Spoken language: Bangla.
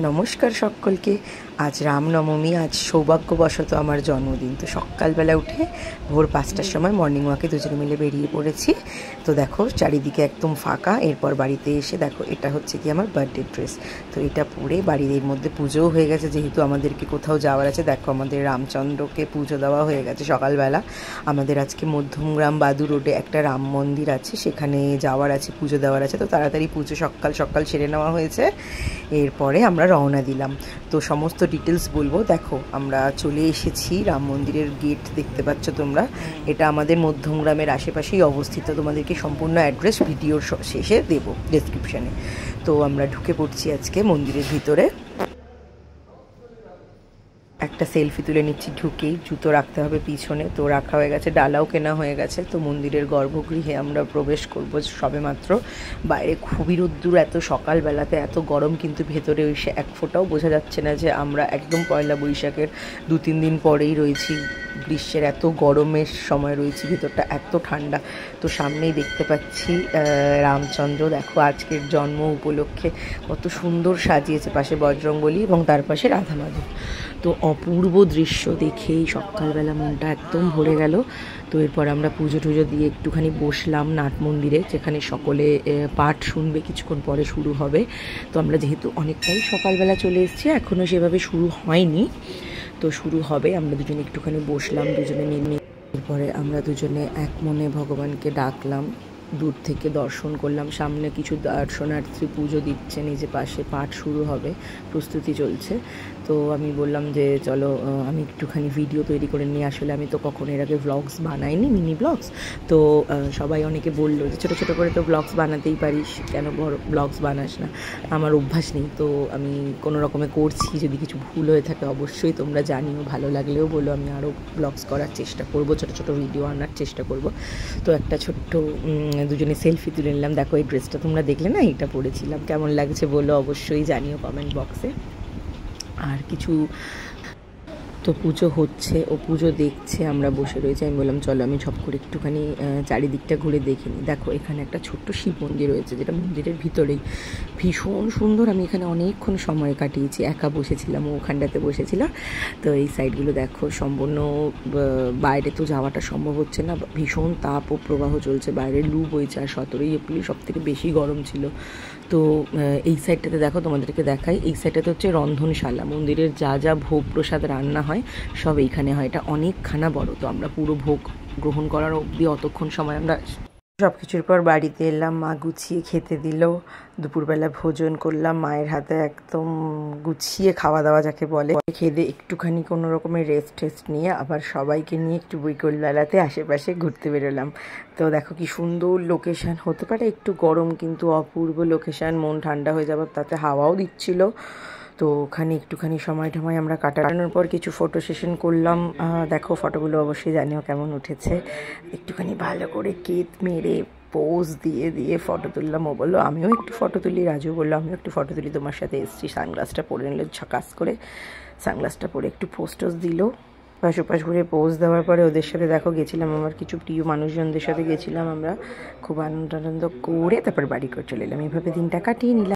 নমস্কার সকলকে। আজ রামনবমী, আজ সৌভাগ্যবশত আমার জন্মদিন। তো সকালবেলা উঠে ভোর 5টার সময় মর্নিং ওয়াকে দুজনে মিলে বেরিয়ে পড়েছি। তো দেখো চারিদিকে একদম ফাঁকা। এরপর বাড়িতে এসে দেখো এটা হচ্ছে কি আমার বার্থডে ড্রেস। তো এটা পরে বাড়ির মধ্যে পুজোও হয়ে গেছে, যেহেতু আমাদেরকে কোথাও যাওয়ার আছে। দেখো আমাদের রামচন্দ্রকে পুজো দেওয়া হয়ে গেছে সকালবেলা। আমাদের আজকে মধ্যমগ্রাম বাদু রোডে একটা রাম মন্দির আছে, সেখানে যাওয়ার আছে, পুজো দেওয়ার আছে। তো তাড়াতাড়ি পুজো সকাল সকাল সেরে নেওয়া হয়েছে। এরপরে আমরা রওনা দিলাম। তো সমস্ত ডিটেলস বলবো। দেখো আমরা চলে এসেছি, রাম মন্দিরের গেট দেখতে পাচ্ছ তোমরা। এটা আমাদের মধ্যমগ্রামের আশেপাশেই অবস্থিত। তোমাদেরকে সম্পূর্ণ অ্যাড্রেস ভিডিওর শেষে দেবো ডেসক্রিপশানে। তো আমরা ঢুকে পড়ছি আজকে মন্দিরের ভিতরে। একটা সেলফি তুলে নিচ্ছি ঢুকেই। জুতো রাখতে হবে পিছনে, তো রাখা হয়ে গেছে, ডালাও কেনা হয়ে গেছে। তো মন্দিরের গর্ভগৃহে আমরা প্রবেশ করব সবে মাত্র। বাইরে খুবই রোদ্দুর, এত সকালবেলাতে এত গরম, কিন্তু ভেতরে এসে এক ফোঁটাও বোঝা যাচ্ছে না যে আমরা একদম পয়লা বৈশাখের 2-3 দিন পরেই রয়েছি, গ্রীষ্মের এত গরমের সময় রয়েছি। ভেতরটা এত ঠান্ডা। তো সামনেই দেখতে পাচ্ছি রামচন্দ্র। দেখো আজকের জন্ম উপলক্ষে কত সুন্দর সাজিয়েছে, পাশে বজরংবলী এবং তার পাশে রাধা মাধব। তো অপূর্ব দৃশ্য দেখেই সকালবেলা মনটা একদম ভরে গেল। তো এরপর আমরা পুজো টুজো দিয়ে একটুখানি বসলাম নাট মন্দিরে, যেখানে সকলে পাঠ শুনবে, কিছুক্ষণ পরে শুরু হবে। তো আমরা যেহেতু অনেকটাই সকালবেলা চলে এসেছি, এখনও সেভাবে শুরু হয়নি, তো শুরু হবে। আমরা দুজনে একটুখানি বসলাম, দুজনে নেমে এরপরে আমরা দুজনে এক মনে ভগবানকে ডাকলাম, দূর থেকে দর্শন করলাম। সামনে কিছু দর্শনার্থী পুজো দিচ্ছে, নিজে পাশে পাঠ শুরু হবে, প্রস্তুতি চলছে। তো আমি বললাম যে চলো আমি একটুখানি ভিডিও তৈরি করে নিয়ে, আসলে আমি তো কখনো এর আগে ব্লগস বানাইনি, মিনি ব্লগস। তো সবাই অনেকে বললো যে ছোটো ছোটো করে তো ব্লগস বানাতেই পারিস, কেন বড় ব্লগস বানাস না। আমার অভ্যাস নেই, তো আমি কোনো রকমে করছি। যদি কিছু ভুল হয়ে থাকে অবশ্যই তোমরা জানিও, ভালো লাগলেও বলো, আমি আরও ব্লগস করার চেষ্টা করব, ছোটো ছোটো ভিডিও আনার চেষ্টা করব। তো একটা ছোট্ট দুজনে সেলফি তুলে নিলাম। দেখো এই ড্রেসটা তোমরা দেখলে না, এটা পরেছিলাম, কেমন লাগছে বলো অবশ্যই জানিও কমেন্ট বক্সে। আর কিছু তো পুজো হচ্ছে, ও পুজো দেখছে, আমরা বসে রয়েছি। আমি বললাম চলো আমি ঝপ করে একটুখানি চারিদিকটা ঘুরে দেখে নিই। দেখো এখানে একটা ছোট্ট শিব মন্দির রয়েছে, যেটা মন্দিরের ভিতরেই, ভীষণ সুন্দর। আমি এখানে অনেকক্ষণ সময় কাটিয়েছি, একা বসেছিলাম, ওখানটাতে বসেছিলাম। তো এই সাইডগুলো দেখো সম্পূর্ণ, বাইরে তো যাওয়াটা সম্ভব হচ্ছে না, ভীষণ তাপ ও প্রবাহ চলছে, বাইরে লু বইছে। আর 17ই এপ্রিল সব থেকে বেশি গরম ছিল। তো এই সাইডটাতে দেখো, তোমাদেরকে দেখাই, এই সাইডটাতে হচ্ছে রন্ধনশালা, মন্দিরের যা যা ভোগ প্রসাদ রান্না হয় সব এইখানে হয়। এটা অনেকখানা বড়। তো আমরা পুরো ভোগ গ্রহণ করার অবধি অতক্ষণ সময় আমরা সব কিছুর পর বাড়িতে এলাম, মা গুছিয়ে খেতে দিল। দুপুরবেলা ভোজন করলাম মায়ের হাতে, একদম গুছিয়ে খাওয়া দাওয়া যাকে বলে। খেয়ে একটুখানি কোনো রকমের রেস্ট নিয়ে আবার সবাইকে নিয়ে একটু বিকেলবেলাতে আশেপাশে ঘুরতে বেরোলাম। তো দেখো কি সুন্দর লোকেশান, হতে পারে একটু গরম, কিন্তু অপূর্ব লোকেশান, মন ঠান্ডা হয়ে যাবে। তাতে হাওয়াও দিচ্ছিল। তো ওখানে একটুখানি সময় আমরা কাটানোর পর কিছু ফটো সেশন করলাম। দেখো ফটোগুলো অবশ্যই জানিও কেমন উঠেছে। একটুখানি ভালো করে কেত মেরে পোজ দিয়ে দিয়ে ফটো তুললাম। ও বললো আমিও একটু ফটো তুলি, রাজু বললো আমিও একটু ফটো তুলি তোমার সাথে। এসছি, সানগ্লাসটা পরে নিল ঝকাস করে, সানগ্লাসটা পরে একটু পোস্টোস দিল। পাশ ঘুরে পোজ দেওয়ার পরে ওদের সাথে দেখো গেছিলাম, আমার কিছু প্রিয় মানুষজনদের সাথে গেছিলাম আমরা, খুব আনন্দ করে তারপর বাড়ি করে চলে এলাম। এইভাবে দিনটা কাটিয়ে নিলাম।